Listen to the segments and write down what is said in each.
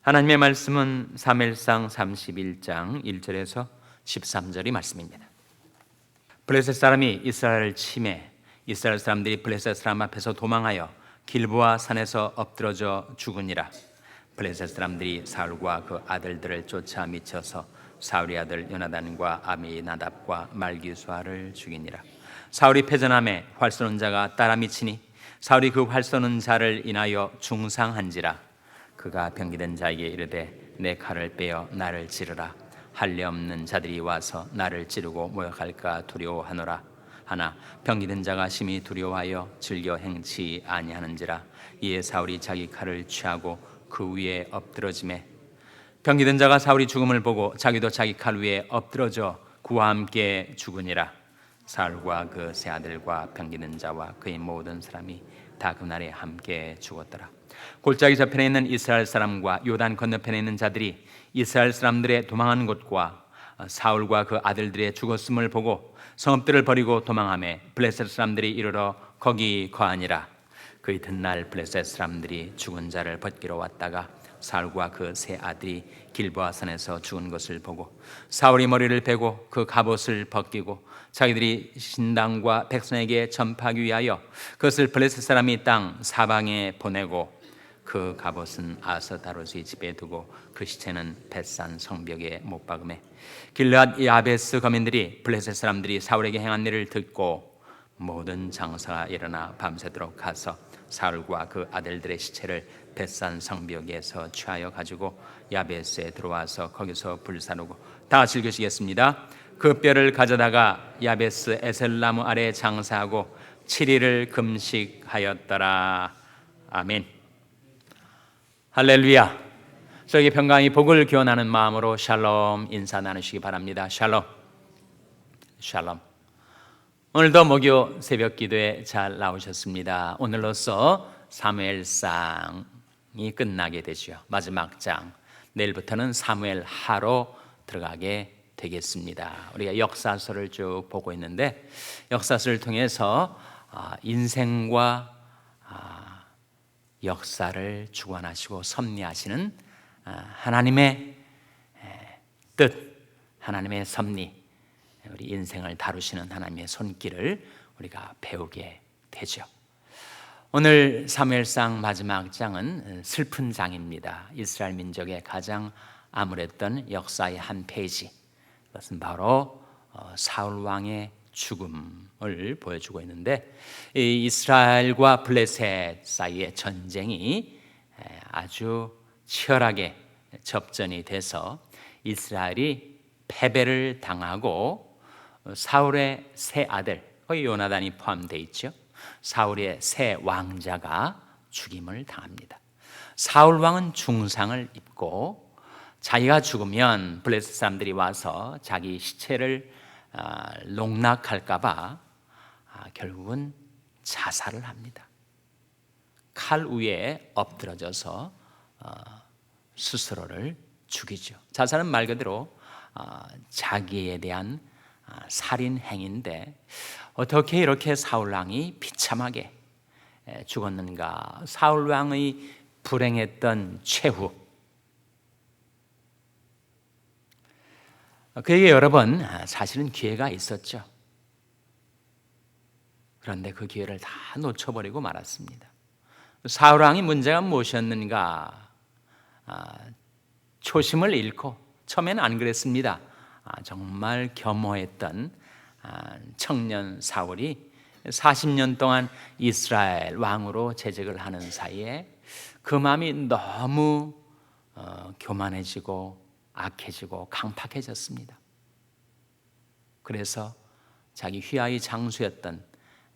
하나님의 말씀은 사무엘상 31장 1절에서 13절이 말씀입니다. 블레셋 사람이 이스라엘을 침해 이스라엘 사람들이 블레셋 사람 앞에서 도망하여 길보아 산에서 엎드러져 죽으니라. 블레셋 사람들이 사울과 그 아들들을 쫓아 미쳐서 사울의 아들 요나단과 아미나답과 말기수아를 죽이니라. 사울이 패전함에 활 쏘는 자가 따라 미치니 사울이 그 활 쏘는 자를 인하여 중상한지라. 그가 병기된 자에게 이르되 내 칼을 빼어 나를 찌르라. 할례 없는 자들이 와서 나를 찌르고 모욕할까 두려워하노라. 하나 병기된 자가 심히 두려워하여 즐겨 행치 아니하는지라. 이에 사울이 자기 칼을 취하고 그 위에 엎드러지매 병기된 자가 사울이 죽음을 보고 자기도 자기 칼 위에 엎드러져 그와 함께 죽으니라. 사울과 그 세 아들과 병기된 자와 그의 모든 사람이 다 그날에 함께 죽었더라. 골짜기 저편에 있는 이스라엘 사람과 요단 건너편에 있는 자들이 이스라엘 사람들의 도망하는 곳과 사울과 그 아들들의 죽었음을 보고 성읍들을 버리고 도망하며 블레셋 사람들이 이르러 거기 거하니라. 그 이튿날 블레셋 사람들이 죽은 자를 벗기러 왔다가 사울과 그 세 아들이 길보아 산에서 죽은 것을 보고 사울이 머리를 베고 그 갑옷을 벗기고 자기들이 신당과 백성에게 전파하기 위하여 그것을 블레셋 사람이 땅 사방에 보내고 그 갑옷은 아스다로스의 집에 두고 그 시체는 벳산 성벽에 못 박음에 길르앗 야베스 거민들이 블레셋 사람들이 사울에게 행한 일을 듣고 모든 장사가 일어나 밤새도록 가서 사울과 그 아들들의 시체를 벳산 성벽에서 취하여 가지고 야베스에 들어와서 거기서 불사르고 다 같이 읽으시겠습니다. 그 뼈를 가져다가 야베스 에셀나무 아래 장사하고 7일을 금식하였더라. 아멘. 할렐루야. 저에게 평강이 복을 기원하는 마음으로 샬롬 인사 나누시기 바랍니다. 샬롬. 샬롬. 오늘도 목요 새벽 기도에 잘 나오셨습니다. 오늘로써 사무엘상이 끝나게 되죠. 마지막 장. 내일부터는 사무엘 하로 들어가게 되겠습니다. 우리가 역사서를 쭉 보고 있는데 역사서를 통해서 인생과 역사를 주관하시고 섭리하시는 하나님의 뜻, 하나님의 섭리, 우리 인생을 다루시는 하나님의 손길을 우리가 배우게 되죠. 오늘 사무엘상 마지막 장은 슬픈 장입니다. 이스라엘 민족의 가장 암울했던 역사의 한 페이지. 그것은 바로 사울 왕의 죽음을 보여주고 있는데 이 이스라엘과 블레셋 사이의 전쟁이 아주 치열하게 접전이 돼서 이스라엘이 패배를 당하고 사울의 세 아들, 거기 요나단이 포함되어 있죠. 사울의 세 왕자가 죽임을 당합니다. 사울 왕은 중상을 입고 자기가 죽으면 블레셋 사람들이 와서 자기 시체를 농락할까봐 결국은 자살을 합니다. 칼 위에 엎드러져서 스스로를 죽이죠. 자살은 말 그대로 자기에 대한 살인 행위인데 어떻게 이렇게 사울 왕이 비참하게 죽었는가? 사울 왕의 불행했던 최후, 그에게 여러 번 사실은 기회가 있었죠. 그런데 그 기회를 다 놓쳐버리고 말았습니다. 사울 왕이 문제가 무엇이었는가? 초심을 잃고, 처음에는 안 그랬습니다. 정말 겸허했던 청년 사울이 40년 동안 이스라엘 왕으로 재직을 하는 사이에 그 마음이 너무 교만해지고 악해지고 강팍해졌습니다. 그래서 자기 휘하의 장수였던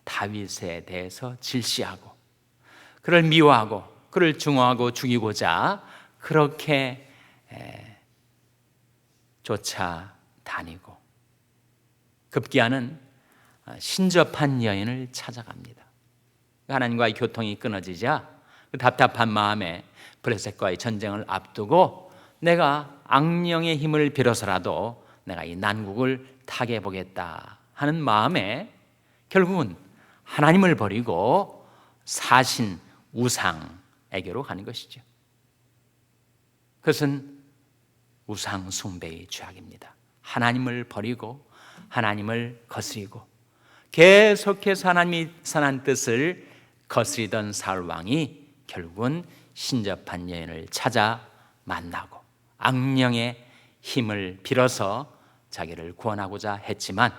다윗에 대해서 질시하고 그를 미워하고 그를 증오하고 죽이고자 그렇게 쫓아다니고 급기야는 신접한 여인을 찾아갑니다. 하나님과의 교통이 끊어지자 그 답답한 마음에 블레셋과의 전쟁을 앞두고 내가 악령의 힘을 빌어서라도 내가 이 난국을 타게 보겠다 하는 마음에 결국은 하나님을 버리고 사신 우상에게로 가는 것이죠. 그것은 우상 숭배의 죄악입니다. 하나님을 버리고 하나님을 거스리고 계속해서 하나님이 선한 뜻을 거스리던 사울 왕이 결국은 신접한 여인을 찾아 만나고 악령의 힘을 빌어서 자기를 구원하고자 했지만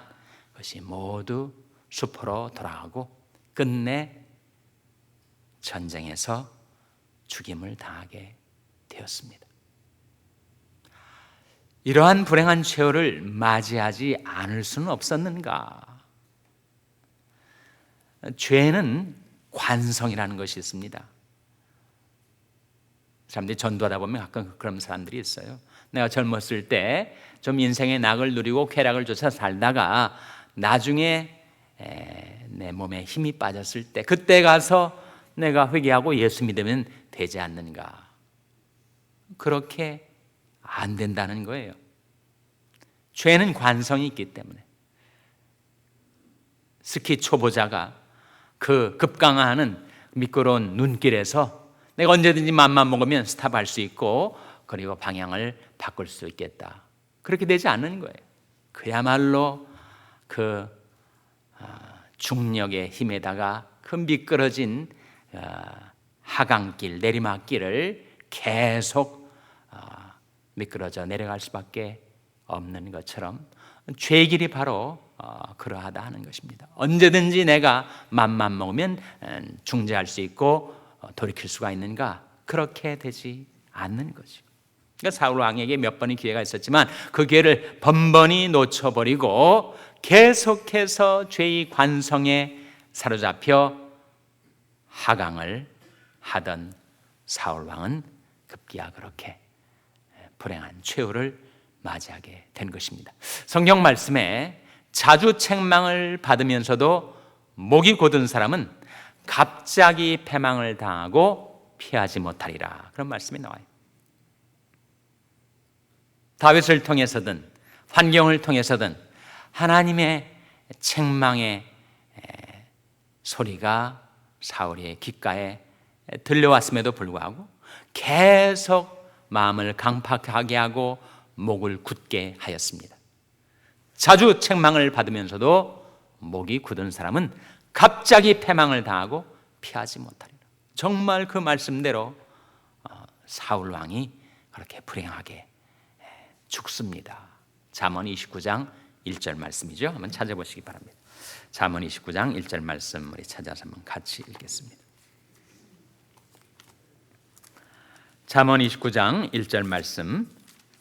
그것이 모두 수포로 돌아가고 끝내 전쟁에서 죽임을 당하게 되었습니다. 이러한 불행한 최후를 맞이하지 않을 수는 없었는가? 죄는 관성이라는 것이 있습니다. 사람들이 전도하다 보면 가끔 그런 사람들이 있어요. 내가 젊었을 때 좀 인생의 낙을 누리고 쾌락을 쫓아 살다가 나중에 내 몸에 힘이 빠졌을 때 그때 가서 내가 회개하고 예수 믿으면 되지 않는가? 그렇게 안 된다는 거예요. 죄는 관성이 있기 때문에 스키 초보자가 그 급강하는 미끄러운 눈길에서 내가 언제든지 맘만 먹으면 스탑할 수 있고 그리고 방향을 바꿀 수 있겠다. 그렇게 되지 않는 거예요. 그야말로 그 중력의 힘에다가 그 미끄러진 하강길, 내리막길을 계속 미끄러져 내려갈 수밖에 없는 것처럼 죄의 길이 바로 그러하다 하는 것입니다. 언제든지 내가 맘만 먹으면 중재할 수 있고 돌이킬 수가 있는가? 그렇게 되지 않는 거죠. 그러니까 사울 왕에게 몇 번의 기회가 있었지만 그 기회를 번번이 놓쳐버리고 계속해서 죄의 관성에 사로잡혀 하강을 하던 사울 왕은 급기야 그렇게 불행한 최후를 맞이하게 된 것입니다. 성경 말씀에 자주 책망을 받으면서도 목이 곧은 사람은 갑자기 패망을 당하고 피하지 못하리라. 그런 말씀이 나와요. 다윗을 통해서든 환경을 통해서든 하나님의 책망의 소리가 사울의 귓가에 들려왔음에도 불구하고 계속 마음을 강팍하게 하고 목을 굳게 하였습니다. 자주 책망을 받으면서도 목이 굳은 사람은 갑자기 패망을 당하고 피하지 못하리라. 정말 그 말씀대로 사울 왕이 그렇게 불행하게 죽습니다. 잠언 29장 1절 말씀이죠. 한번 찾아보시기 바랍니다. 잠언 29장 1절 말씀 우리 찾아서 한번 같이 읽겠습니다. 잠언 29장 1절 말씀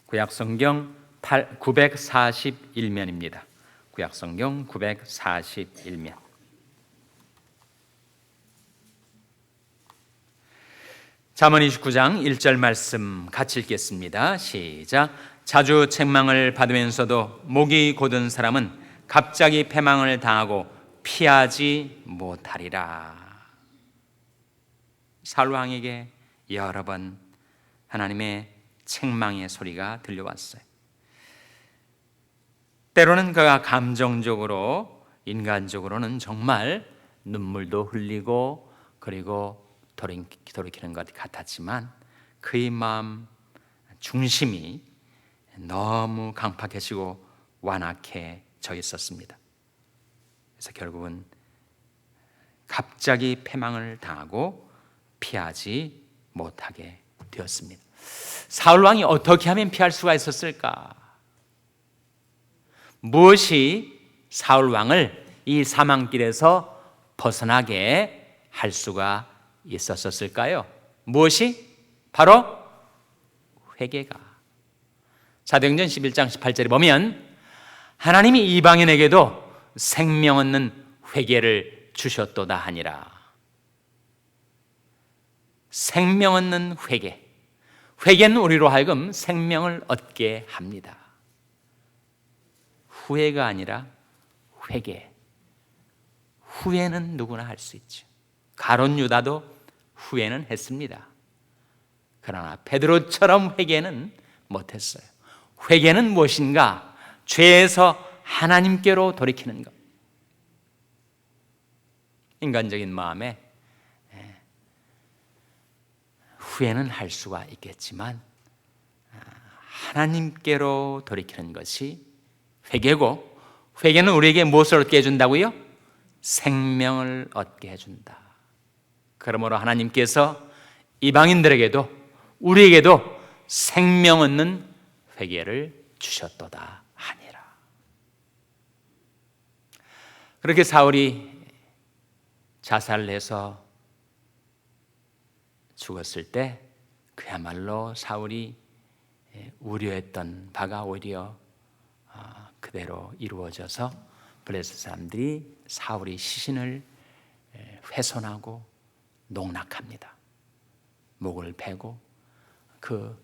구약성경 941면입니다. 구약성경 941면. 잠언 29장 1절 말씀 같이 읽겠습니다. 시작. 자주 책망을 받으면서도 목이 곧은 사람은 갑자기 패망을 당하고 피하지 못하리라. 사울 왕에게 여러 번 하나님의 책망의 소리가 들려왔어요. 때로는 그가 감정적으로 인간적으로는 정말 눈물도 흘리고 그리고 돌이키는 것 같았지만 그의 마음 중심이 너무 강팍해지고 완악해져 있었습니다. 그래서 결국은 갑자기 패망을 당하고 피하지 못하게 되었습니다. 사울 왕이 어떻게 하면 피할 수가 있었을까? 무엇이 사울 왕을 이 사망길에서 벗어나게 할 수가 있었을까요? 무엇이? 바로 회개가. 사도행전 11장 18절에 보면 하나님이 이방인에게도 생명 얻는 회개를 주셨도다 하니라. 생명 얻는 회개. 회개는 우리로 하여금 생명을 얻게 합니다. 후회가 아니라 회개. 후회는 누구나 할 수 있죠. 가룟 유다도 후회는 했습니다. 그러나 베드로처럼 회개는 못했어요. 회개는 무엇인가? 죄에서 하나님께로 돌이키는 것. 인간적인 마음에 후회는 할 수가 있겠지만 하나님께로 돌이키는 것이 회개고, 회개는 우리에게 무엇을 얻게 해준다고요? 생명을 얻게 해준다. 그러므로 하나님께서 이방인들에게도 우리에게도 생명 얻는 회개를 주셨도다 하니라. 그렇게 사울이 자살을 해서 죽었을 때 그야말로 사울이 우려했던 바가 오히려 그대로 이루어져서 블레셋 사람들이 사울의 시신을 훼손하고 농락합니다. 목을 베고 그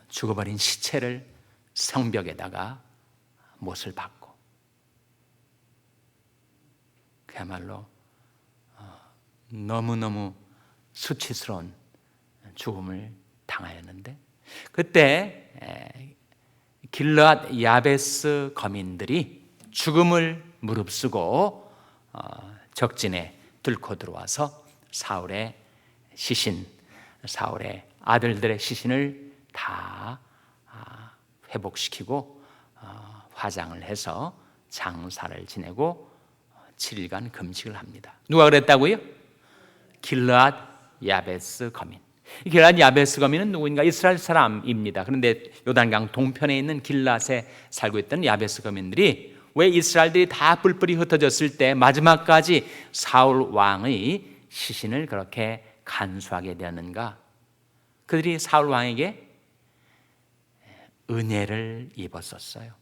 죽어버린 시체를 성벽에다가 못을 박고, 그야말로 너무너무 수치스러운 죽음을 당하였는데, 그때 길르앗 야베스 거민들이 죽음을 무릅쓰고 적진에 뚫고 들어와서 사울의 시신, 사울의 아들들의 시신을 다 회복시키고 화장을 해서 장사를 지내고 7일간 금식을 합니다. 누가 그랬다고요? 길르앗 야베스 거민. 길르앗 야베스 거민은 누구인가? 이스라엘 사람입니다. 그런데 요단강 동편에 있는 길르앗에 살고 있던 야베스 거민들이 왜 이스라엘들이 다 뿔뿔이 흩어졌을 때 마지막까지 사울 왕의 시신을 그렇게 간수하게 되었는가? 그들이 사울 왕에게 은혜를 입었었어요.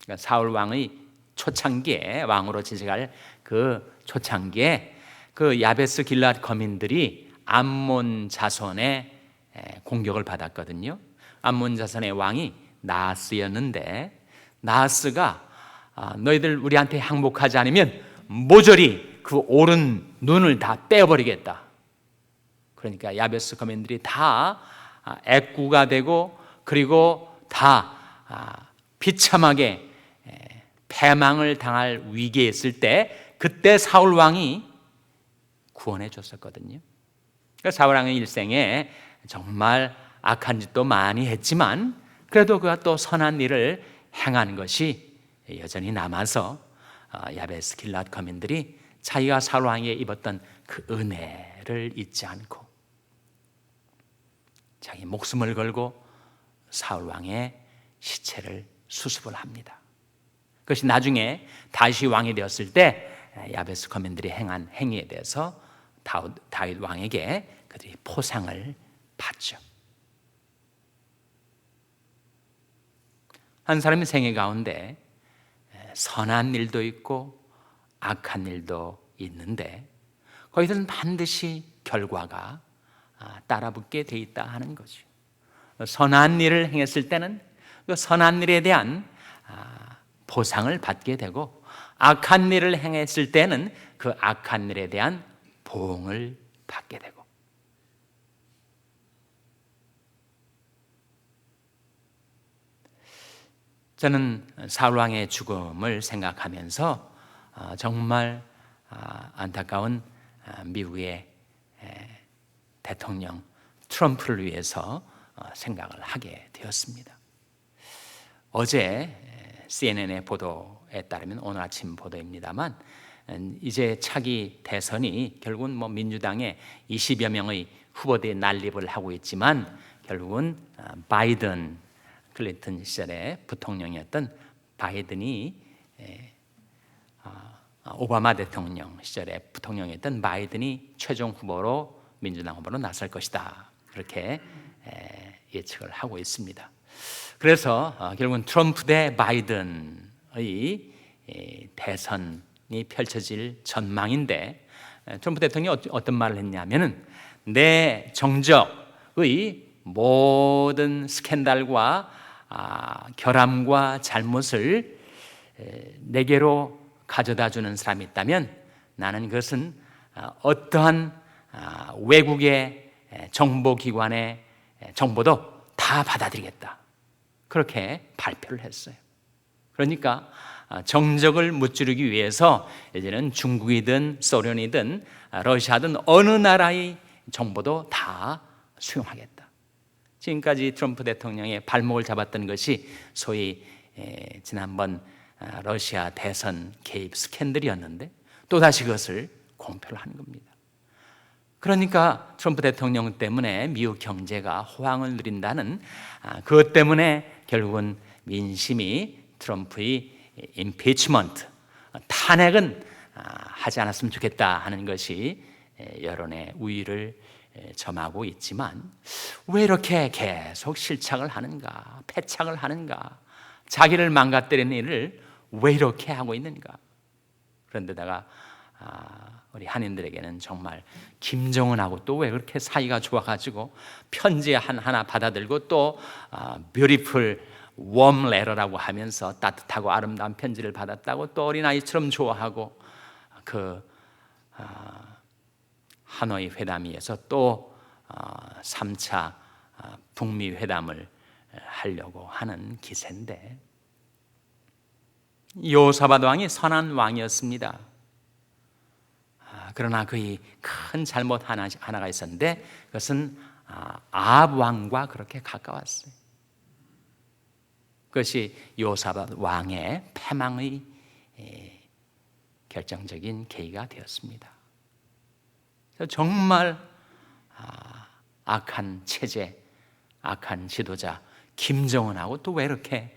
그러니까 사울 왕의 초창기에, 왕으로 지식할 그 초창기에 그 야베스 길르앗 거민들이 암몬 자손의 공격을 받았거든요. 암몬 자손의 왕이 나하스였는데, 나하스가 너희들 우리한테 항복하지 않으면 모조리 그 오른 눈을 다 떼어버리겠다. 그러니까 야베스 거민들이 다 애꾸가 되고, 그리고 다 비참하게 패망을 당할 위기에 있을 때, 그때 사울 왕이 구원해 줬었거든요. 그러니까 사울 왕의 일생에 정말 악한 짓도 많이 했지만 그래도 그가 또 선한 일을 행한 것이 여전히 남아서 야베스 길르앗 거민들이 자기가 사울 왕에게 입었던 그 은혜를 잊지 않고 자기 목숨을 걸고 사울 왕의 시체를 수습을 합니다. 그것이 나중에 다윗이 왕이 되었을 때 야베스 거민들이 행한 행위에 대해서 다윗 왕에게 그들이 포상을 받죠. 한 사람의 생애 가운데 선한 일도 있고 악한 일도 있는데 거기서는 반드시 결과가 따라붙게 돼 있다 하는 거죠. 선한 일을 행했을 때는 그 선한 일에 대한 보상을 받게 되고, 악한 일을 행했을 때는 그 악한 일에 대한 보응을 받게 되고. 저는 사울 왕의 죽음을 생각하면서 정말 안타까운 미국의 대통령 트럼프를 위해서 생각을 하게 되었습니다. 어제 CNN의 보도에 따르면, 오늘 아침 보도입니다만, 이제 차기 대선이 결국은 민주당의 20여 명의 후보들이 난립을 하고 있지만 결국은 바이든, 클린턴 시절에 부통령이었던 바이든이 오바마 대통령 시절에 부통령이었던 바이든이 최종 후보로, 민주당 후보로 나설 것이다, 그렇게 예측을 하고 있습니다. 그래서 결국은 트럼프 대 바이든의 대선이 펼쳐질 전망인데, 트럼프 대통령이 어떤 말을 했냐면은, 내 정적의 모든 스캔들과 결함과 잘못을 내게로 가져다주는 사람이 있다면 나는 그것은 어떠한 외국의 정보기관의 정보도 다 받아들이겠다, 그렇게 발표를 했어요. 그러니까 정적을 무찌르기 위해서 이제는 중국이든 소련이든 러시아든 어느 나라의 정보도 다 수용하겠다. 지금까지 트럼프 대통령의 발목을 잡았던 것이 소위 지난번 러시아 대선 개입 스캔들이었는데 또다시 그것을 공표를 하는 겁니다. 그러니까 트럼프 대통령 때문에 미국 경제가 호황을 누린다는 그것 때문에 결국은 민심이 트럼프의 임피치먼트, 탄핵은 하지 않았으면 좋겠다 하는 것이 여론의 우위를 점하고 있지만 왜 이렇게 계속 실착을 하는가, 패착을 하는가, 자기를 망가뜨리는 일을 왜 이렇게 하고 있는가. 그런데다가 우리 한인들에게는 정말 김정은하고 또 왜 그렇게 사이가 좋아가지고 편지 하나 받아들고 또 뷰티풀 웜 레터라고 하면서 따뜻하고 아름다운 편지를 받았다고 또 어린아이처럼 좋아하고 그 하노이 회담에서 또 3차 북미 회담을 하려고 하는 기세인데, 여호사밧 왕이 선한 왕이었습니다. 그러나 그의 큰 잘못 하나가 있었는데 그것은 아합 왕과 그렇게 가까웠어요. 그것이 여호사밧 왕의 패망의 결정적인 계기가 되었습니다. 정말 악한 체제, 악한 지도자 김정은하고 또 왜 이렇게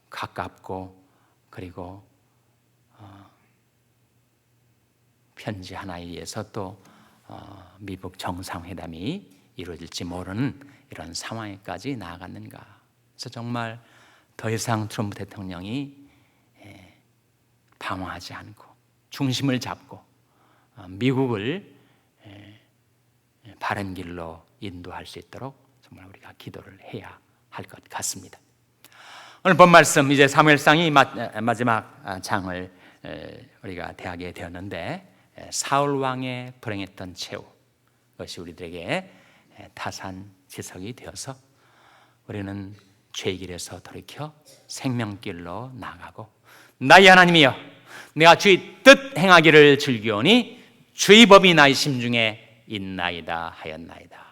가깝고 그리고 편지 하나에 의해서 또 미국 정상회담이 이루어질지 모르는 이런 상황에까지 나아갔는가. 그래서 정말 더 이상 트럼프 대통령이 방황하지 않고 중심을 잡고 미국을 바른 길로 인도할 수 있도록 정말 우리가 기도를 해야 할 것 같습니다. 오늘 본 말씀, 이제 사무엘상이 마지막 장을 우리가 대하게 되었는데, 사울 왕의 불행했던 최후, 그것이 우리들에게 타산지석이 되어서 우리는 죄의 길에서 돌이켜 생명길로 나아가고, 나의 하나님이여 내가 주의 뜻 행하기를 즐기오니 주의 법이 나의 심중에 있나이다 하였나이다.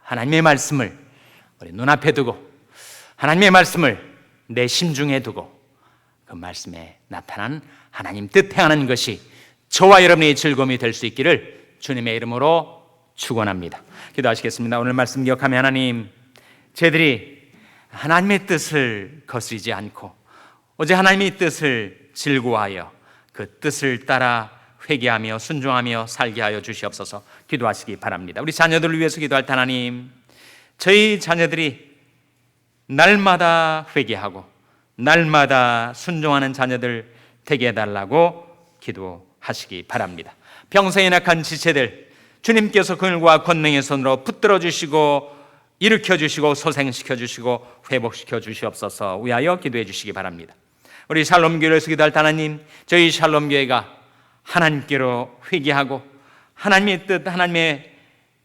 하나님의 말씀을 우리 눈앞에 두고 하나님의 말씀을 내 심중에 두고 그 말씀에 나타난 하나님 뜻 행하는 것이 저와 여러분의 즐거움이 될 수 있기를 주님의 이름으로 축원합니다. 기도하시겠습니다. 오늘 말씀 기억하며 하나님, 저희들이 하나님의 뜻을 거스르지 않고 오직 하나님의 뜻을 즐거워하여 그 뜻을 따라 회개하며 순종하며 살게 하여 주시옵소서. 기도하시기 바랍니다. 우리 자녀들을 위해서 기도할 때 하나님, 저희 자녀들이 날마다 회개하고 날마다 순종하는 자녀들 되게 해달라고 기도하시기 바랍니다. 평생의 악한 지체들 주님께서 그늘과 권능의 손으로 붙들어 주시고 일으켜 주시고 소생시켜 주시고 회복시켜 주시옵소서. 위하여 기도해 주시기 바랍니다. 우리 샬롬교회에서 기도할 하나님, 저희 샬롬교회가 하나님께로 회개하고 하나님의 뜻, 하나님의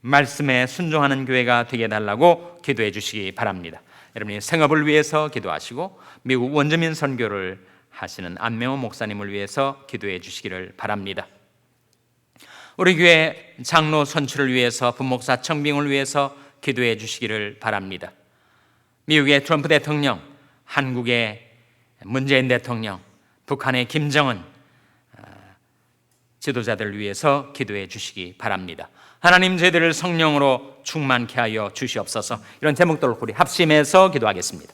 말씀에 순종하는 교회가 되게 해달라고 기도해 주시기 바랍니다. 여러분의 생업을 위해서 기도하시고 미국 원주민 선교를 하시는 안명호 목사님을 위해서 기도해 주시기를 바랍니다. 우리 교회 장로 선출을 위해서 부목사 청빙을 위해서 기도해 주시기를 바랍니다. 미국의 트럼프 대통령, 한국의 문재인 대통령, 북한의 김정은 지도자들을 위해서 기도해 주시기 바랍니다. 하나님, 저희들을 성령으로 충만케 하여 주시옵소서. 이런 제목들을 우리 합심해서 기도하겠습니다.